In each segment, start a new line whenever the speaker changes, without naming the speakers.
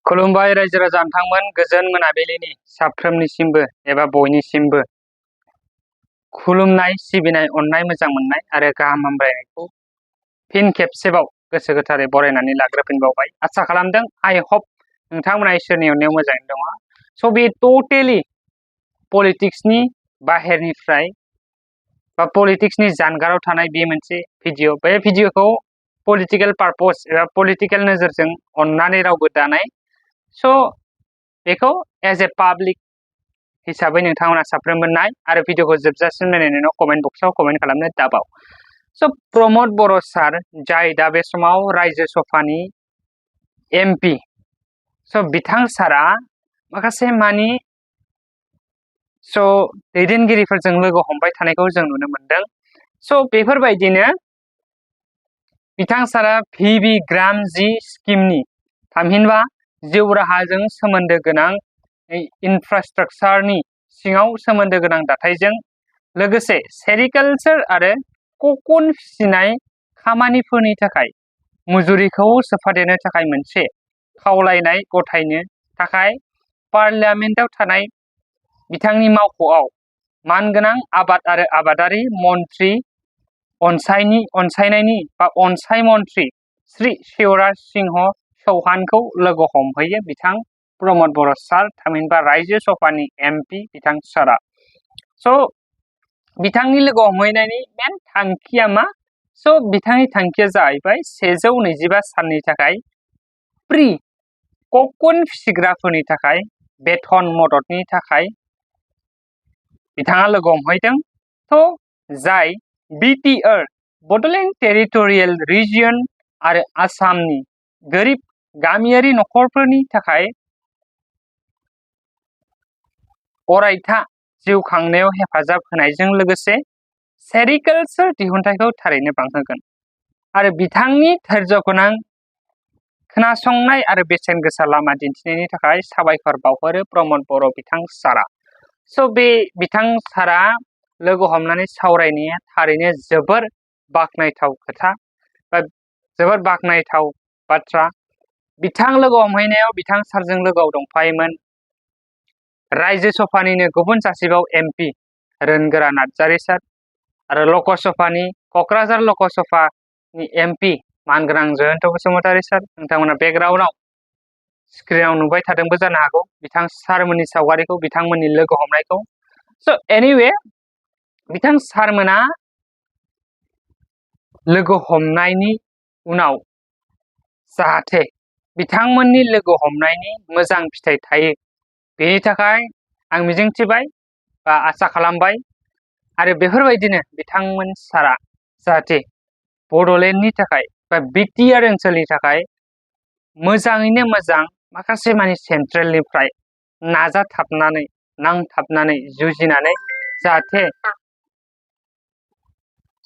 खुलुमबाय रायजो राजा नोंथांमोन गोजोन मोनाबिलिनि साफ्रोमनिसिमबो एबा बयनिसिमबो खुलुमनाय सिबिनाय अननाय मोजां मोननाय आरो गाहाम हामलायनायखौ फिन खेबसेबाव गोसो गोथारै बरायनानै लाग्रोफिनबावबाय। आसा खालामदों आइ होप नोंथांमोना इसोरनि अननायाव मोजाङैनो दङ। स' बे टटेलि पलिटिक्सनि बाहेरनिफ्राय बा पलिटिक्सनि जानगाराव थानाय बे मोनसे भिडिअ। बे भिडिअखौ पलिटिकल पारपस एबा पलिटिकल नोजोरजों अननानै रावबो दानाय। स' बेखौ एज ए पाब्लिक हिसाबै नोंथांमोना साफ्रोमबो नाय आरो भिडिअखौ जोबजासिम नायनायनि उनाव कमेन्ट बक्सआव कमेन्ट खालामनो दाबाव। स' प्रमद बर' सार जाय दा बे समाव रायजो सभानि MP, स' बिथां सारा माखासे मानि दैदेनगिरिफोरजों लोगो हमबाय थानायखौ जों नुनो मोनदों। स' बेफोरबायदिनो बिथां सारा VB ग्राम जी स्किमनि थामहिनबा जिउ राहाजों सोमोन्दो गोनां इनफ्रास्ट्राक्चारनि सिङाव सोमोन्दो गोनां दाथायजों लोगोसे सेरिकालचार आरो ककन फिसिनाय खामानिफोरनि थाखाय मुजुरिखौ सोफादेरनो थाखाय मोनसे खावलायनाय गथायनो थाखाय पार्लियामेन्टआव थानाय बिथांनि मावख'आव मानगोनां आबाद आरो आबादारि मन्थ्रि अनसायनायनि बा अनसाय मन्थ्रि श्री शिवराज सिंह चौहानखौ लोगो हमहैयो बिथां प्रमद बर' सार थामहिनबा रायजो सभानि MP बिथां सारा। स' बिथांनि लोगो हमहैनायनि मेन थांखिया मा? स' बिथांनि थांखिया जाहैबाय 125 साननि थाखाय प्रि ककन फिसिग्राफोरनि थाखाय बेथन मददनि थाखाय बिथाङा लोगो हमहैदों। थ' जाय BTR बड'लेण्ड टेरिटरियेल रिजियन आरो आसामनि गोरिब गामियारि नखरफोरनि थाखाय अरायथा जिउ खांनायाव हेफाजाब होनायजों लोगोसे सेरिकालचार दिहुनथायखौ थारैनो बांहोगोन आरो बिथांनि धैर्य गोनां खोनासंनाय आरो बेसेन गोसा लामा दिन्थिनायनि थाखाय साबायखर बावहरो प्रमद बर' बिथां सारा। स' बे बिथां सारा लोगो हमनानै सावरायनाया थारैनो जोबोर बाख्नायथाव खोथा बा जोबोर बाख्नायथाव बाथ्रा। बिथां लोगो हमहैनायाव बिथां सारजों लोगोआव दंफायोमोन रायजो सभानिनो गुबुन सासेबाव MP रोनगोरा नार्जारी सार आरो लकसभानि कक्राझार लकसभानि MP मानगोनां जयन्त बसुमतारी सार। नोंथांमोना बेकग्राउन्डआव स्क्रिनाव नुबाय थादोंबो जानो हागौ बिथां सारमोननि सावगारिखौ बिथांमोननि लोगो हमनायखौ। स' एनिवे बिथां सारमोना लोगो हमनायनि उनाव जाहाथे बिथांमोननि लोगो हमनायनि मोजां फिथाइ थायो बेनि थाखाय आं मिजिंथिबाय बा आसा खालामबाय आरो बेफोरबायदिनो बिथांमोन सारा जाहाथे बड'लेण्डनि थाखाय बा BTR ओनसोलनि थाखाय मोजाङैनो मोजां माखासे मानि सेन्ट्रेलनिफ्राय नाजाथाबनानै नांथाबनानै जुजिनानै जाहाथे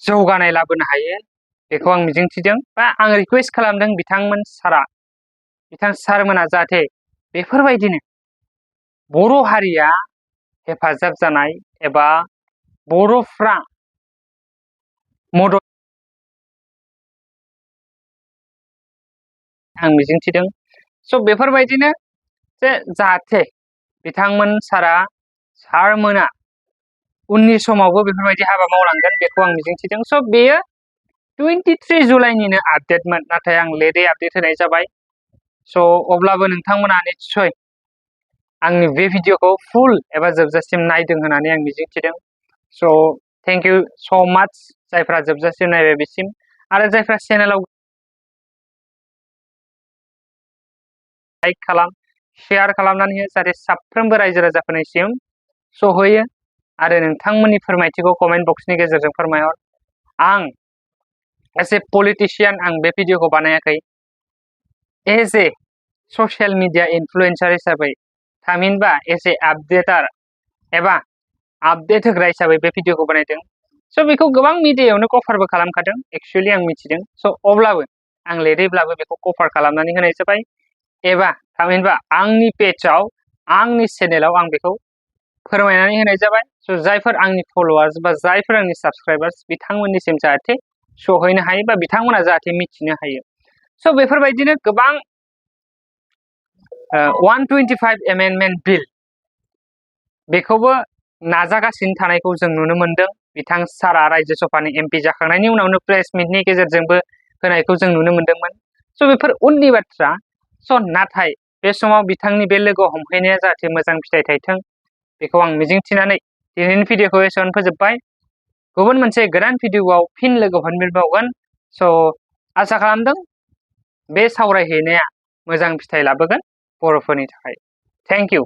जौगानाय लाबोनो हायो बेखौ आं मिजिंथिदों बा आं रिकुवेस्ट खालामदों बिथां सारमोना जाहाथे बेफोरबायदिनो बर' हारिया हेफाजाब जानाय एबा बर'फ्रा मदद आं मिजिंथिदों। स' बेफोरबायदिनो जे जाहाथे बिथांमोन सारमोना उननि समावबो बेफोरबायदि हाबा मावलांगोन बेखौ आं मिजिंथिदों। स' बेयो 23 जुलाइनिनो आपडेटमोन नाथाय आं लेटै आपडेट होनाय जाबाय। स' अब्लाबो नोंथांमोना निस्सय आंनि बे भिडिअखौ फुल एबा जोबजासिम नायदों होननानै आं मिजिंथिदों। स' थेंक इउ स' माच जायफ्रा जोबजासिम नायबाय बेसिम आरो जायफ्रा चेनेलाव लाइक खालाम शेयार खालामनानै हो जाहाथे साफ्रोमबो रायजो राजाफोरनिसिम सहैयो आरो नोंथांमोननि फोरमायथिखौ कमेन्ट बक्सनि गेजेरजों फोरमायहर। आं एज ए पलिटिशियान आं बे भिडिअखौ बानायाखै एज ए ससियेल मिडिया इनफ्लुएन्सार हिसाबै थामहिनबा एज ए आपडेटार एबा आपडेट होग्रा हिसाबै बे भिडिअखौ बानायदों। स' बेखौ गोबां मिडियायावनो कभारबो खालामखादों एक्सुवेलि आं मिथिदों। स' अब्लाबो आं लेटैब्लाबो बेखौ कभार खालामनानै होनाय जाबाय एबा थामहिनबा आंनि पेजआव आंनि चेनेलाव आं बेखौ फोरमायनानै होनाय जाबाय। स' जायफोर आंनि फलोवार्स बा जायफोर आंनि साबस्क्राइबार्स बिथांमोननिसिम जाहाथे सहैनो हायो बा बिथांमोना जाहाथे मिथिनो हायो। स' बेफोरबायदिनो गोबां 125 एमेन्डमेन्ट बिल बेखौबो नाजागासिनो थानायखौ जों नुनो मोनदों। बिथां सारा रायजो सभानि एमपि जाखांनायनि उनावनो प्रेस मिटनि गेजेरजोंबो होनायखौ जों नुनो मोनदोंमोन। स' बेफोर उननि बाथ्रा। स' नाथाय बे समाव बिथांनि बे लोगो हमहैनाया जाहाथे मोजां फिथाइ थायथों बेखौ आं मिजिंथिनानै दिनैनि भिडिअखौ एसेयावनो फोजोबबाय। गुबुन मोनसे गोदान भिडिअआव फिन लोगो मोनफिनबावगोन। स' आसा खालामदों बे सावरायहैनाया मोजां फिथाइ लाबोगोन बर'फोरनि थाखाय। Thank you.